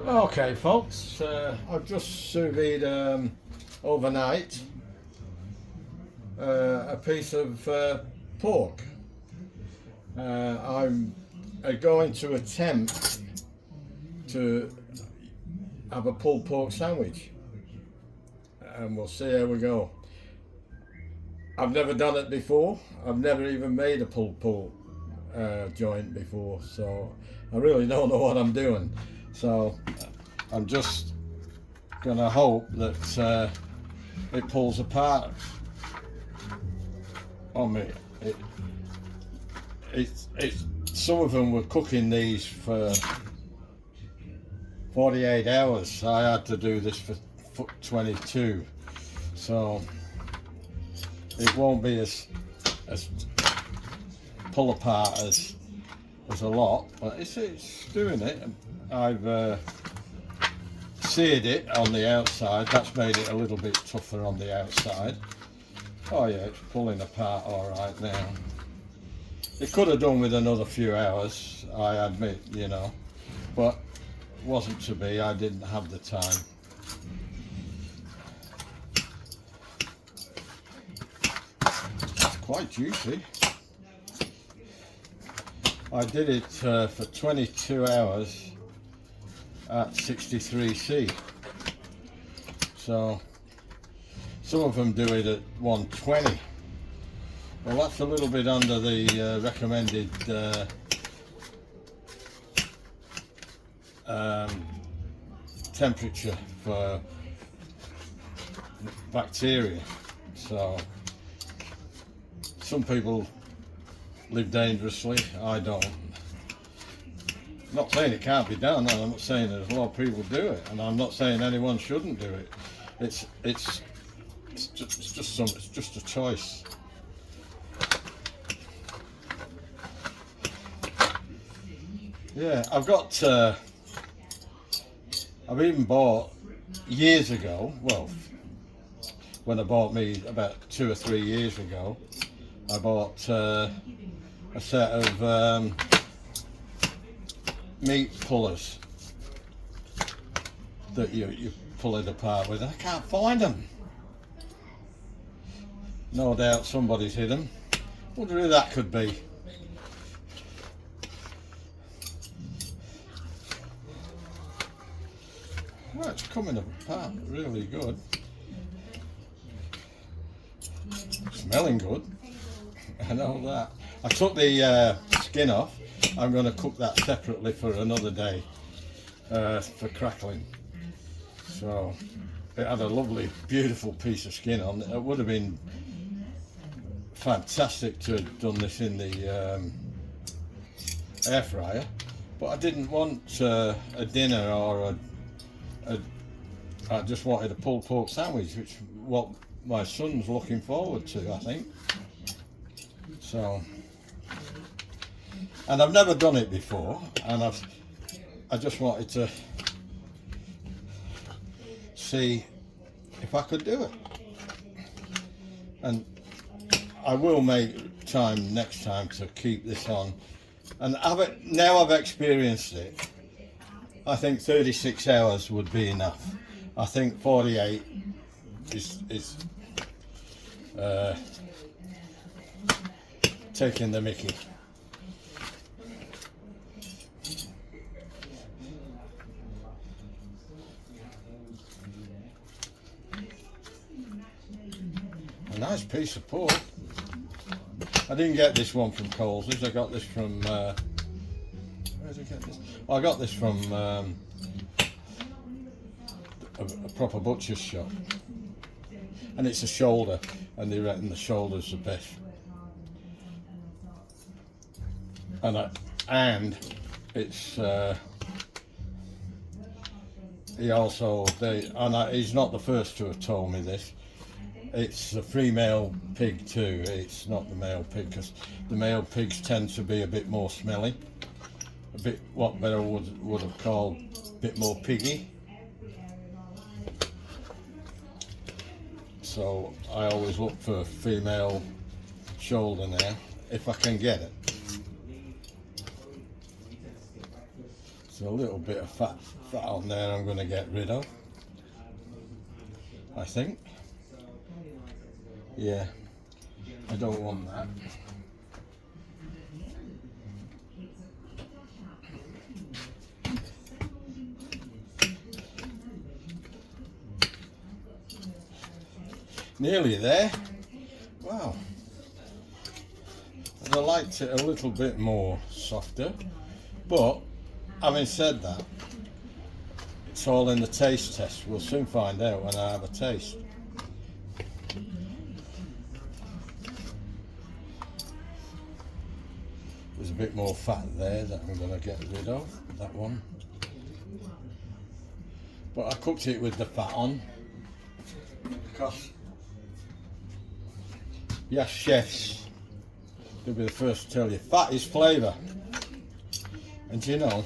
Okay, folks, I've just sous vide overnight a piece of pork. I'm going to attempt to have a pulled pork sandwich, and we'll see how we go. I've never done it before. I've never even made a pulled pork joint before, so I really don't know what I'm doing. So I'm just gonna hope that it pulls apart on me. It's some of them were cooking these for 48 hours. I had to do this for 22, so it won't be as pull apart as a lot, but it's doing it. I've seared it on the outside. That's made it a little bit tougher on the outside. Oh yeah, it's pulling apart all right now. It could have done with another few hours, I admit, you know, but it wasn't to be. I didn't have the time. It's quite juicy. I did it for 22 hours at 63°C. So some of them do it at 120. Well, that's a little bit under the recommended temperature for bacteria. So some people live dangerously. I don't. I'm not saying it can't be done, and I'm not saying there's a lot of people do it, and I'm not saying anyone shouldn't do it. It's just a choice. Yeah, I've even bought years ago, well, when I bought me about 2 or 3 years ago, I bought a set of meat pullers that you pull it apart with. I can't find them. No doubt somebody's hid them. Wonder who that could be. Well, it's coming apart really good. Smelling good. I know that. I took the skin off. I'm going to cook that separately for another day for crackling. So it had a lovely, beautiful piece of skin on. It would have been fantastic to have done this in the air fryer, but I didn't want a dinner or I just wanted a pulled pork sandwich, which is what my son's looking forward to, I think. So, and I've never done it before, and I just wanted to see if I could do it. And I will make time next time to keep this on. And now I've experienced it, I think 36 hours would be enough. I think 48 is taking the mickey. A nice piece of pork. I didn't get this one from Coleslaw. I got this from where did I get this? I got this from a proper butcher's shop, and it's a shoulder, and they reckon the shoulder's the best. And it's he's not the first to have told me this. It's the female pig too. It's not the male pig, because the male pigs tend to be a bit more smelly, a bit what Better would have called a bit more piggy. So I always look for a female shoulder now, if I can get it. There's a little bit of fat on there I'm going to get rid of, I think. Yeah, I don't want that. Nearly there. Wow. And I liked it a little bit more softer, but having said that, it's all in the taste test. We'll soon find out when I have a taste. There's a bit more fat there that I'm going to get rid of, that one. But I cooked it with the fat on, because yes, chefs, they'll be the first to tell you, fat is flavour. And you know,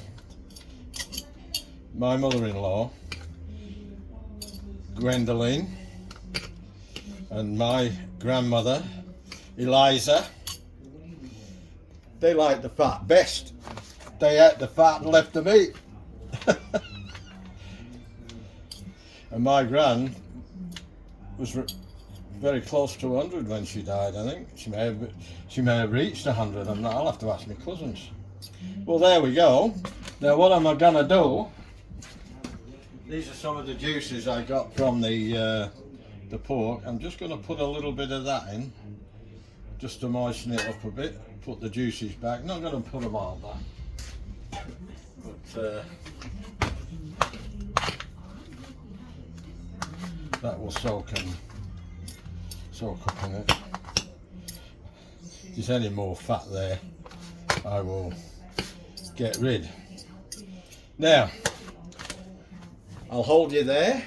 my mother-in-law, Gwendoline, and my grandmother, Eliza, they liked the fat best. They ate the fat and left the meat. And my gran was very close to 100 when she died, I think. She may have reached 100. I'll have to ask my cousins. Well, there we go. Now, what am I gonna do? These are some of the juices I got from the pork. I'm just gonna put a little bit of that in, just to moisten it up a bit. Put the juices back. Not gonna put them all back, but that will soak up in it. If there's any more fat there, I will get rid. Now, I'll hold you there,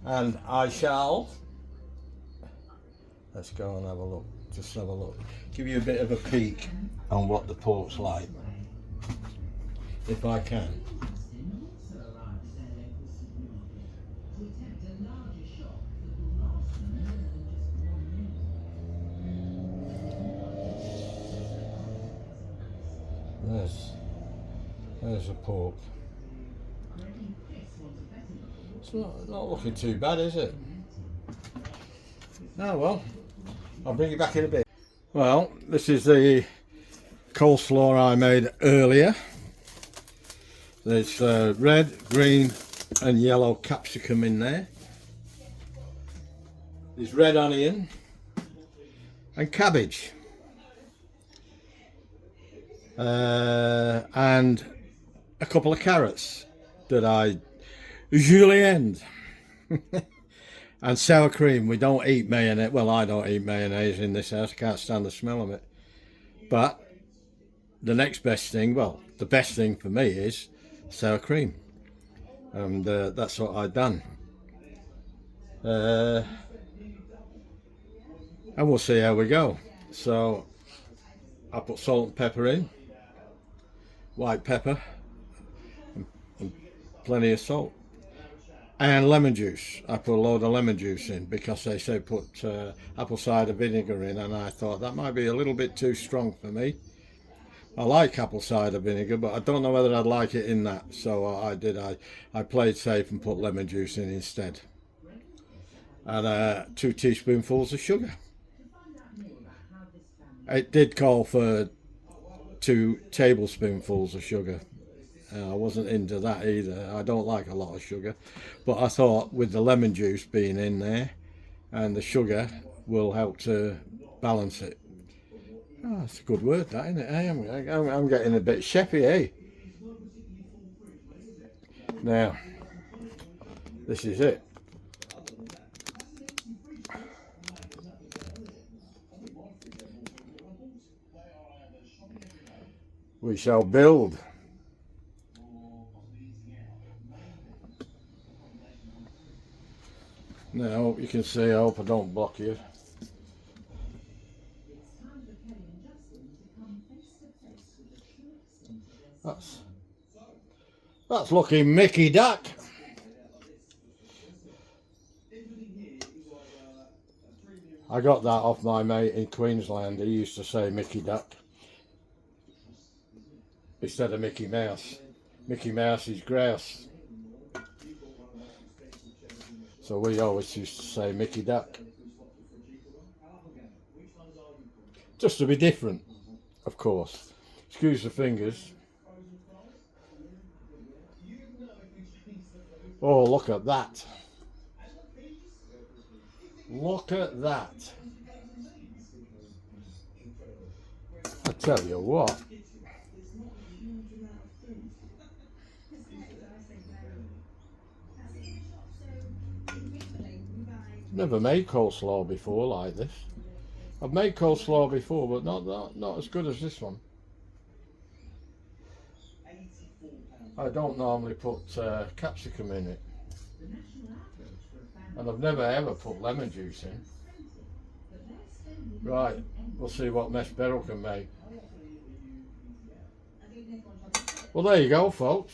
and I shall, let's go and have a look, just have a look, give you a bit of a peek on what the pork's like, if I can. There's a pork. It's not looking too bad, is it? Oh well, I'll bring you back in a bit. Well, this is the coleslaw I made earlier. There's red, green and yellow capsicum in there. There's red onion and cabbage. And a couple of carrots that I julienned. And sour cream. We don't eat mayonnaise. Well, I don't eat mayonnaise in this house. I can't stand the smell of it. But the next best thing, well, the best thing for me is sour cream. And that's what I've done. And we'll see how we go. So I put salt and pepper in. White pepper and plenty of salt and lemon juice. I put a load of lemon juice in because they say put apple cider vinegar in, and I thought that might be a little bit too strong for me. I like apple cider vinegar, but I don't know whether I'd like it in that, so I played safe and put lemon juice in instead, and 2 teaspoonfuls of sugar. It did call for 2 tablespoonfuls of sugar. I wasn't into that either. I don't like a lot of sugar, but I thought with the lemon juice being in there and the sugar will help to balance it. Oh, that's a good word, that, isn't it? I'm getting a bit chefy, eh? Now, this is it. We shall build. Now, I hope you can see. I hope I don't block you. That's looking Mickey Duck. I got that off my mate in Queensland. He used to say Mickey Duck instead of Mickey Mouse. Mickey Mouse's grouse. So we always used to say Mickey Duck. Just to be different, of course. Excuse the fingers. Oh, look at that. Look at that. I tell you what. Never made coleslaw before like this. I've made coleslaw before, but not as good as this one. I don't normally put capsicum in it, and I've never ever put lemon juice in. Right, we'll see what mess Beryl can make. Well, there you go, folks.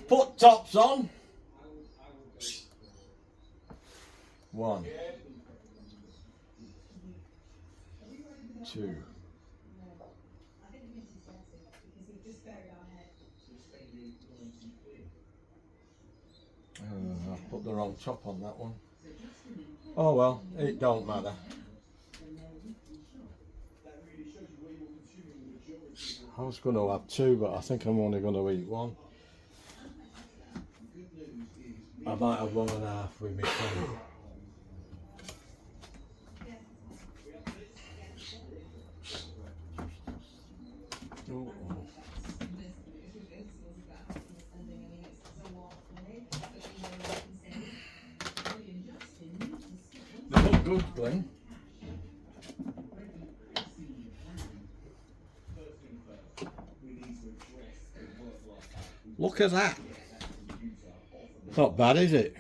Put tops on. 1, 2. I put the wrong top on that one. Oh well, it don't matter. I was going to have 2, but I think I'm only going to eat 1. I might have 1.5 with me too. They look good, Glenn. Look at that. Not bad, is it?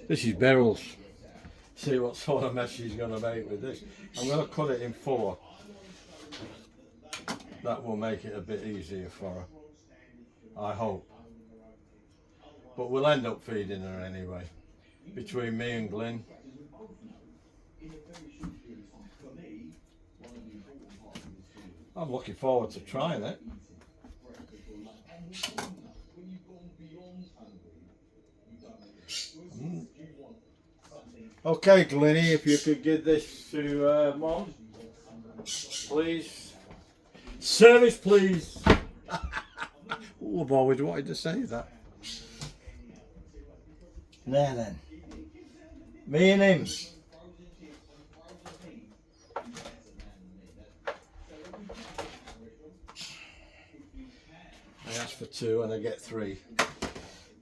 This is Beryl's. See what sort of mess she's going to make with this. I'm going to cut it in 4. That will make it a bit easier for her, I hope. But we'll end up feeding her anyway, between me and Glyn. I'm looking forward to trying it. Okay, Glenny, if you could give this to Mom, please. Service, please. Oh, I've always wanted to say that. There then. Me and him. I asked for 2 and I get 3.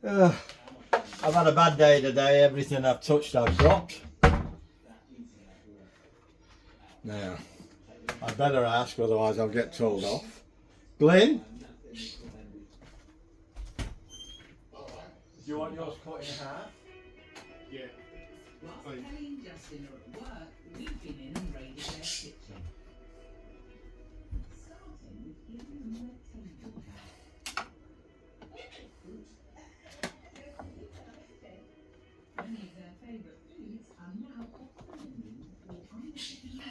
I've had a bad day today. Everything I've touched I've dropped. Now, I better ask, otherwise I'll get told off. Glenn? Do you want yours cut in half? Yeah. Whilst Kelly and Justin are at work, we've been in and raided their kitchen. Starting with giving them their table towel. Many of their favourite foods are now off the menu or uneaten.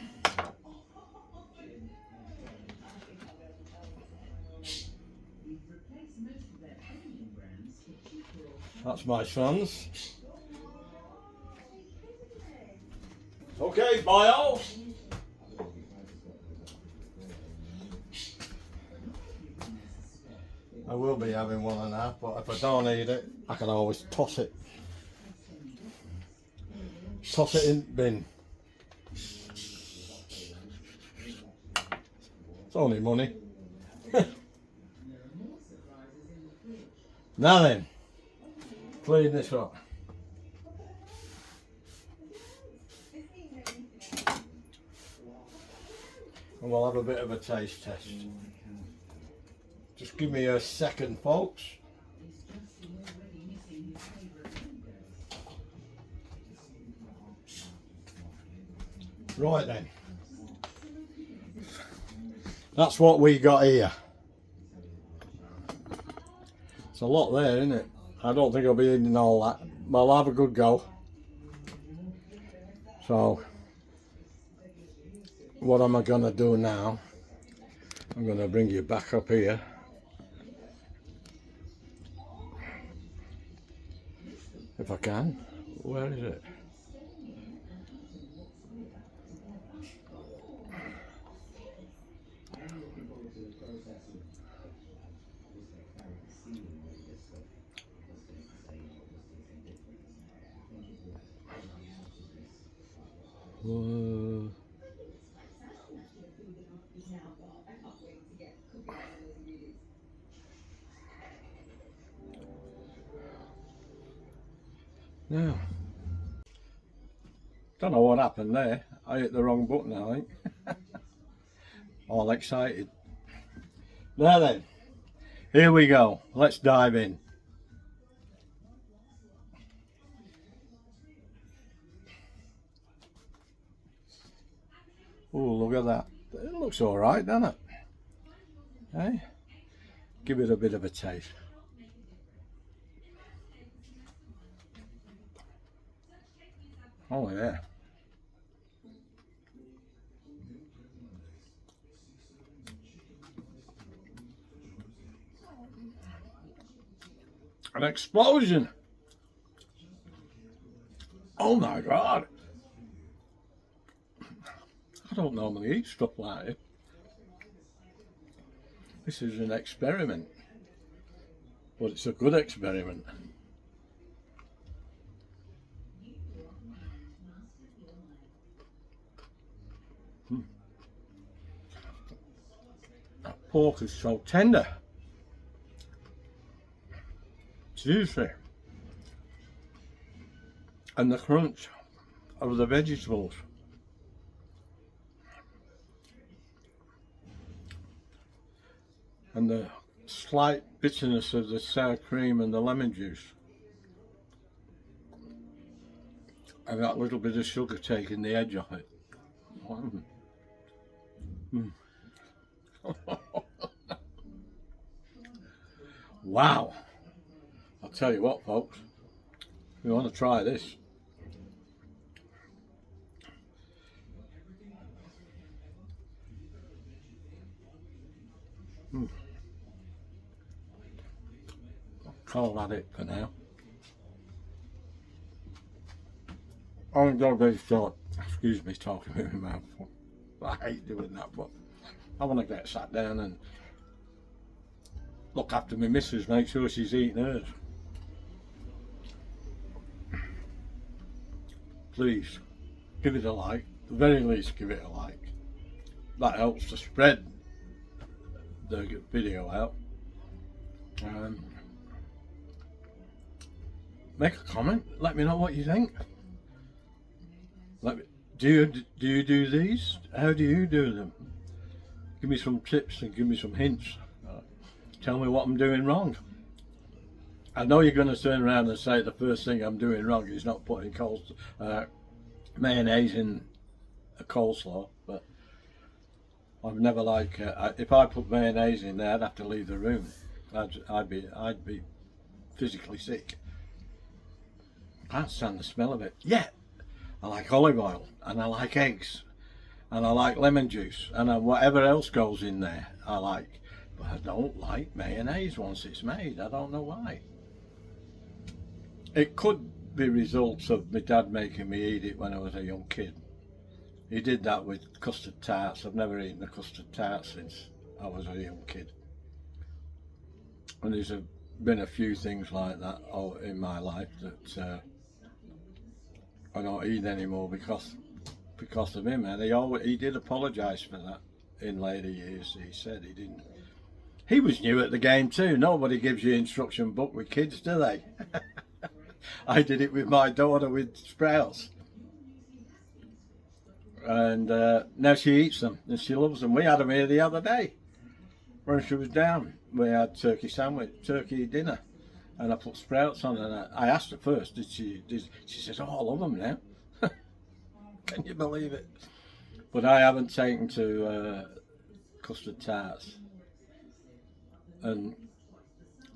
We've replaced most of their premium brands for cheaper alternatives. That's my son's. Okay, bio. I will be having 1.5, but if I don't eat it, I can always toss it. Toss it in the bin. It's only money. Now then, clean this up. And we'll have a bit of a taste test. Just give me a second, folks. Right then. That's what we got here. It's a lot there, isn't it? I don't think I'll be eating all that. But I'll have a good go. So, what am I going to do now? I'm going to bring you back up here. If I can. Where is it? Whoa. Now, don't know what happened there. I hit the wrong button, I think. All excited. Now then, here we go. Let's dive in. Oh, look at that. It looks all right, doesn't it? Hey, give it a bit of a taste. Oh yeah. An explosion. Oh my God. I don't normally eat stuff like it. This is an experiment, but it's a good experiment. That pork is so tender, juicy, and the crunch of the vegetables. And the slight bitterness of the sour cream and the lemon juice. And that little bit of sugar taking the edge off it. Wow. I'll tell you what, folks. If you want to try this, call that it for now. I'm going to start, excuse me, talking with my mouth. I hate doing that, but I want to get sat down and look after my missus, make sure she's eating hers. Please, give it a like. At the very least, give it a like. That helps to spread the video out. Make a comment. Let me know what you think. Do you do these? How do you do them? Give me some tips and give me some hints. Tell me what I'm doing wrong. I know you're going to turn around and say the first thing I'm doing wrong is not putting mayonnaise in a coleslaw, but I've never if I put mayonnaise in there, I'd have to leave the room. I'd be physically sick. I can't stand the smell of it. Yeah, I like olive oil and I like eggs and I like lemon juice and whatever else goes in there I like, but I don't like mayonnaise once it's made. I don't know why. It could be results of my dad making me eat it when I was a young kid. He did that with custard tarts. I've never eaten a custard tart since I was a young kid. And there's been a few things like that in my life that I don't eat anymore because of him. And he did apologise for that in later years. He said he didn't. He was new at the game too. Nobody gives you instruction book with kids, do they? I did it with my daughter with sprouts. And now she eats them and she loves them. We had them here the other day when she was down. We had turkey dinner, and I put sprouts on. And I asked her first, she says, "Oh, I love them now." Can you believe it? But I haven't taken to custard tarts. And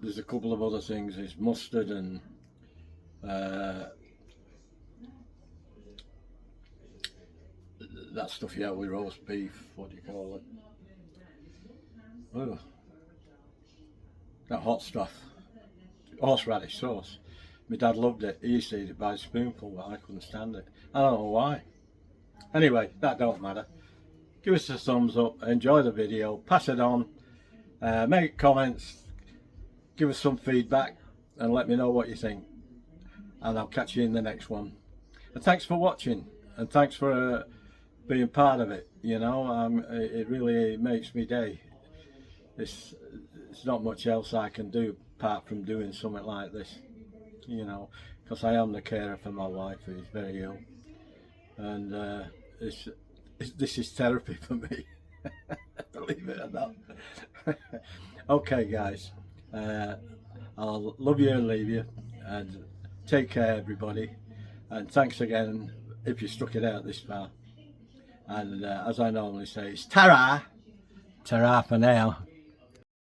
there's a couple of other things. There's mustard and that stuff you have with roast beef. What do you call it? Ugh. That hot stuff. Horseradish sauce. My dad loved it. He used to eat it by a spoonful, but I couldn't stand it. I don't know why. Anyway, that don't matter. Give us a thumbs up, enjoy the video, pass it on, make comments, give us some feedback, and let me know what you think. And I'll catch you in the next one. And thanks for watching, and thanks for being part of it. You know, it really makes me day. It's not much else I can do apart from doing something like this. You know, because I am the carer for my wife, who's very ill, and this is therapy for me. Believe it or not. Okay, guys, I'll love you and leave you, and take care, everybody, and thanks again if you stuck it out this far. And as I normally say, it's ta-ra for now.